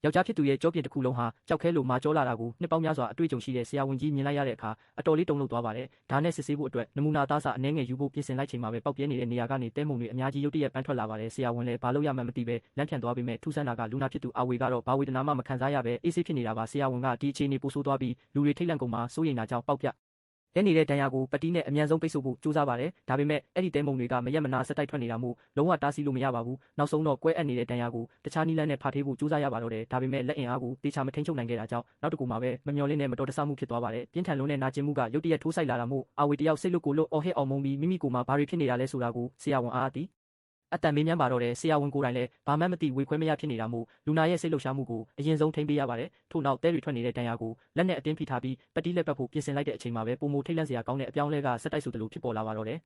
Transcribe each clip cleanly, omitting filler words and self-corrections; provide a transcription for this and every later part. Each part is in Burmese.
ယောက်ျားဖြစ်သူရဲ့ကြောပြင်တစ်ခုလုံးဟာကြောက်ခဲလိုမာကြောလာတာကိုနှစ်ပေါင်းများစွာအတွေ့အကြုံရှိတဲ့ဆရာဝန်ကြီးမြင်လိုက်ရတဲ့အခါအတော်လေးတုန်လှုပ်သွားပါတယ်။ဒါနဲ့စစ်ဆေးဖို့အတွက်နမူနာသားစာအနှဲငယ်ယူဖို့ပြင်ဆင်လိုက်ချိန်မှာပဲပောက်ပြဲနေတဲ့နေရာကနေတဲမုံတွေအများကြီးရုတ်တရက်ပန်းထွက်လာပါတယ်။ဆရာဝန်လည်းဘာလို့ရမှန်းမသိပဲလန့်ဖြန့်သွားပေမဲ့ထူးဆန်းတာကလူနာဖြစ်သူအာဝေကတော့ဘာဝေဒနာမှမခံစားရပဲအေးဆေးဖြစ်နေတာပါ။ဆရာဝန်ကဒီအခြေအနေပိုဆိုးသွားပြီးလူတွေထိတ်လန့်ကုန်မှာစိုးရိမ်တာကြောင့်ပေါက်ပြတဲနေတဲ့ဒဏ်ရာကိုပတိနဲ့အမြန်ဆုံးပိတ်ဆို့ဖို့ကြိုးစားပါတယ်။ဒါပေမဲ့အဲ့ဒီတဲမုံတွေကမရက်မနာဆက်တိုက်ထွက်နေတာမို့လုံးဝတားဆီးလို့မရပါဘူး။နောက်ဆုံးတော့ကွဲအပ်နေတဲ့ဒဏ်ရာကိုတခြားနည်းလမ်းနဲ့ဖာထေးဖို့ကြိုးစားရပါတော့တယ်။ဒါပေမဲ့လက်အင်အားကိုတေချာမထိန်ချုပ်နိုင်ခဲ့တာကြောင့်နောက်တစ်ခုမှာပဲမမျှော်လင့်တဲ့မတော်တဆမှုဖြစ်သွားပါတယ်။ပြင်းထန်လွန်းတဲ့နာကျင်မှုကရုတ်တရက်ထိုးဆိုင်လာတာမို့အာဝေတယောက်စိတ်လွတ်ကိုလွတ်အော်ဟစ်အောင်မုန်းပြီးမိမိကိုယ်မှာဘာတွေဖြစ်နေတာလဲဆိုတာကိုဆရာဝန်အားအသိအတန်မေးမြန်းပါတော့တယ်ဆရာဝန်ကိုယ်တိုင်လည်းဘာမှမသိဝေခွဲမရဖြစ်နေတာမို့လူနာရဲ့စိတ်လှုပ်ရှားမှုကိုအရင်ဆုံးထိန်းပေးရပါတယ်ထို့နောက်တဲတွေထွက်နေတဲ့ဒဏ်ရာကိုလက်နဲ့အတင်းဖိထားပြီးပတိလက်ပတ်ဖို့ပြင်ဆင်လိုက်တဲ့အချိန်မှာပဲပုံမထိတ်လန့်စရာကောင်းတဲ့အပြောင်းလဲကဆက်တိုက်ဆိုသလိုဖြစ်ပေါ်လာပါတော့တယ်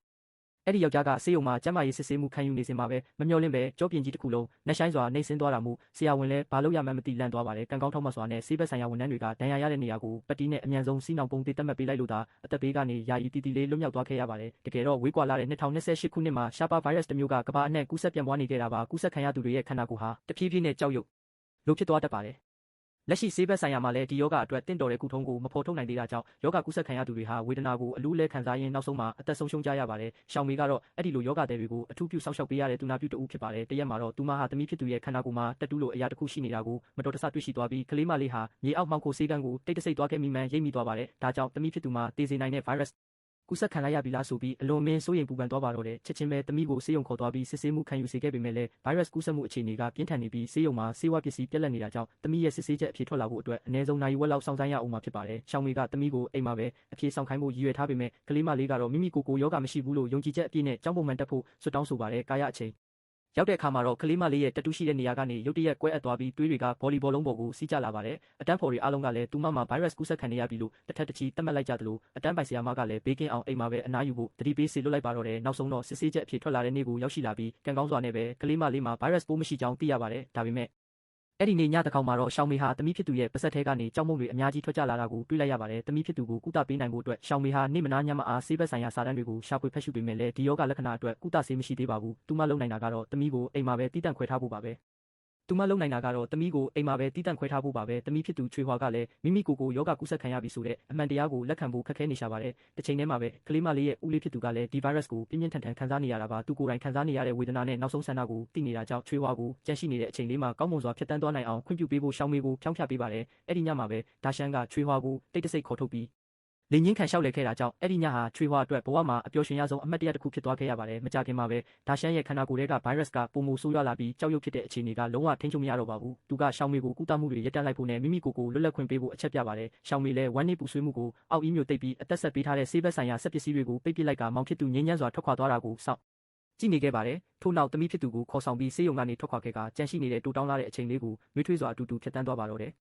အဲ့ဒီယောက်ျားကဆေးရုံမှာကျန်းမာရေးစစ်ဆေးမှုခံယူနေစဉ်မှာပဲမမျှော်လင့်ပဲကြောပြင်ကြီးတစ်ခုလုံးနှက်ဆိုင်စွာနှိမ့်ဆင်းသွားတာမို့ဆရာဝန်လည်းဘာလို့ရမှန်းမသိလန့်သွားပါတယ်ကံကောင်းထောက်မှစွာနဲ့ဆေးဘက်ဆိုင်ရာဝန်ထမ်းတွေကဒဏ်ရာရတဲ့နေရာကိုပတိနဲ့အမြန်ဆုံးစီးနှောင်ပုံသေးတက်မှတ်ပေးလိုက်လို့သာအသက်ဘေးကနေယာယီတီတီလေးလွတ်မြောက်သွားခဲ့ရပါတယ်တကယ်တော့ဝေးကွာလာတဲ့2028ခုနှစ်မှာရှားပါဗိုင်းရပ်စ်တစ်မျိုးကကမ္ဘာအနှံ့ကူးစက်ပြန့်ပွားနေခဲ့တာပါကူးစက်ခံရသူတွေရဲ့ခန္ဓာကိုယ်ဟာတဖြည်းဖြည်းနဲ့ကြောက်ရွံ့လို့ဖြစ်သွားတတ်ပါတယ်လက်ရှိဆေးဘက်ဆိုင်ရာမှာလည်းဒီယောဂအတွက်တင့်တော်တဲ့ကုထုံးကိုမဖော်ထုတ်နိုင်သေးတာကြောင့်ယောဂကူးစက်ခံရသူတွေဟာဝေဒနာကိုအလူးလဲခံစားရင်းနောက်ဆုံးမှာအသက်ဆုံးရှုံးကြရပါတယ်။ရှောင်မေကတော့အဲ့ဒီလိုယောဂတဲ့တွေကိုအထူးပြုစောင့်ရှောက်ပေးရတဲ့သူနာပြုတဦးဖြစ်ပါတယ်။တရက်မှာတော့သူမဟာသမီးဖြစ်သူရဲ့ခန္ဓာကိုယ်မှာတက်တူးလိုအရာတစ်ခုရှိနေတာကိုမတော်တဆတွေ့ရှိသွားပြီးကလေးမလေးဟာမြေအောက်မှောင်ခိုဆေးကန်းကိုတိတ်တဆိတ်သွားခဲ့မိမှန်ရိပ်မိသွားပါတယ်။ဒါကြောင့်သမီးဖြစ်သူမှာတေးစေနိုင်တဲ့ဗိုင်းရပ်စ်ကူးစက်ခံလိုက်ရပြီလားဆိုပြီးအလွန်မင်းစိုးရိမ်ပူပန်သွားပါတော့တယ်ချက်ချင်းပဲသမီးကိုဆေးရုံခေါ်သွားပြီးစစ်ဆေးမှုခံယူစေခဲ့ပေမဲ့လည်းဗိုင်းရပ်စ်ကူးစက်မှုအခြေအနေကပြင်းထန်နေပြီးဆေးရုံမှာဆေးဝါးပစ္စည်းပြက်လက်နေတာကြောင့်သမီးရဲ့စစ်ဆေးချက်အဖြေထွက်လာဖို့အတွက်အနည်းဆုံးနိုင်ဝက်လောက်စောင့်ဆိုင်းရအောင်မှာဖြစ်ပါတယ်။ရှောင်းမေကသမီးကိုအိမ်မှာပဲအဖြေဆောင်ခိုင်းဖို့ရည်ရွယ်ထားပေမဲ့ကလေးမလေးကတော့မိမိကိုယ်ယောဂမရှိဘူးလို့ယုံကြည်ချက်အပြည့်နဲ့ကြောင်းပုံမှန်တက်ဖို့ဆွတောင်းဆိုပါတယ်။ကာယအချိန်ရောက်တဲ့အခါမှာတော့ကလေးမလေးရဲ့တတူးရှိတဲ့နေရာကနေရုတ်တရက်ကွဲအပ်သွားပြီးတွေးတွေကဗော်လီဘောလုံးပေါ်ကိုစီးကျလာပါတယ်။အတန်းဖော်တွေအားလုံးကလည်းသူမမှာဗိုင်းရပ်စ်ကူးစက်ခံနေရပြီလို့တစ်ထက်တစ်ချီသတ်မှတ်လိုက်ကြသလိုအတန်းပိုင်ဆရာမကလည်းဘေးကင်းအောင်အိမ်မှာပဲအနားယူဖို့တတိပေးစေလွတ်လိုက်ပါတော့တယ်။နောက်ဆုံးတော့စစ်ဆေးချက်အဖြေထွက်လာတဲ့နေ့ကိုရောက်ရှိလာပြီးကံကောင်းစွာနဲ့ပဲကလေးမလေးမှာဗိုင်းရပ်စ်ပိုးမရှိကြောင်းသိရပါတယ်။ဒါပေမဲ့အဲ့ဒီနေ့ညတစ်ခေါက်မှာတော့ရှောင်းမေဟာသမီးဖြစ်သူရဲ့ပါဆက်ထဲကနေကြောက်မုံတွေအများကြီးထွက်ကြလာတာကိုတွေ့လိုက်ရပါတယ်။သမီးဖြစ်သူကိုကုသပေးနိုင်ဖို့အတွက်ရှောင်းမေဟာနေမနာညမအားဆေးဘက်ဆိုင်ရာစာတမ်းတွေကိုရှာဖွေဖတ်ရှုပေမဲ့လည်းဒီယောဂလက္ခဏာအတွက်ကုသဆေးမရှိသေးပါဘူး။သူမလုံနိုင်တာကတော့သမီးကိုအိမ်မှာပဲတီးတန့်ခွဲထားဖို့ပါပဲ။သူမလုံနိုင်တာကတော့သမီးကိုအိမ်မှာပဲတီးတန့်ခွဲထားဖို့ပါပဲ။သမီးဖြစ်သူချွေဟွာကလည်းမိမိကိုယ်ယောဂကူးစက်ခံရပြီဆိုတဲ့အမှန်တရားကိုလက်ခံဖို့ခက်ခဲနေရှာပါတယ်။တစ်ချိန်တည်းမှာပဲကလေးမလေးရဲ့ဦးလေးဖြစ်သူကလည်းဒီဗိုင်းရပ်စ်ကိုပြင်းပြင်းထန်ထန်ခံစားနေရတာပါ။သူကိုယ်တိုင်ခံစားနေရတဲ့ဝေဒနာနဲ့နောက်ဆုံးဆန္ဒကိုသိနေတာကြောင့်ချွေဟွာကိုကြန့်ရှိနေတဲ့အချိန်လေးမှာကောင်းမွန်စွာဖြတ်တန်းသွားနိုင်အောင်ခွင့်ပြုပေးဖို့ရှောင်းမေကိုဖြောင်းဖြပေးပါတယ်။အဲ့ဒီညမှာပဲဒါရှန်ကချွေဟွာကိုတိတ်တဆိတ်ခေါ်ထုတ်ပြီးလင်းချင်းခံလျှောက်လဲခဲ့တာကြောင့်အဲ့ဒီညဟာချွေဟွာအတွက်ဘဝမှာအပျော်ရွှင်ရဆုံးအမှတ်တရတစ်ခုဖြစ်သွားခဲ့ရပါတယ်။မကြခင်မှာပဲဒါရှန်ရဲ့ခန္ဓာကိုယ်ထဲကဗိုင်းရပ်စ်ကပုံမဆိုးရွားလာပြီးကြောက်ရွံ့ဖြစ်တဲ့အခြေအနေကလုံးဝထိန်းချုပ်မရတော့ပါဘူး။သူကရှောင်းမေကိုကုသမှုတွေရပ်တန့်လိုက်ဖို့နဲ့မိမိကိုယ်လွတ်လပ်ခွင့်ပေးဖို့အချက်ပြပါတယ်။ရှောင်းမေလည်းဝမ်းနည်းပူဆွေးမှုကိုအောက်အီးမျိုးတိတ်ပြီးအသက်ဆက်ပေးထားတဲ့ဆေးဘက်ဆိုင်ရာစက်ပစ္စည်းတွေကိုပိတ်ပစ်လိုက်ကမောင်ဖြစ်သူငြိမ်းချမ်းစွာထွက်ခွာသွားတာကိုစောင့်ကြည့်နေခဲ့ပါတယ်။ထို့နောက်သမီးဖြစ်သူကိုခေါ်ဆောင်ပြီးဆေးရုံကနေထွက်ခွာခဲ့ကကြန့်ရှိနေတဲ့တိုးတောင်းလာတဲ့အချိန်လေးကိုနှွေးထွေးစွာအတူတူဖြတ်တန်းသွားပါတော့တယ်။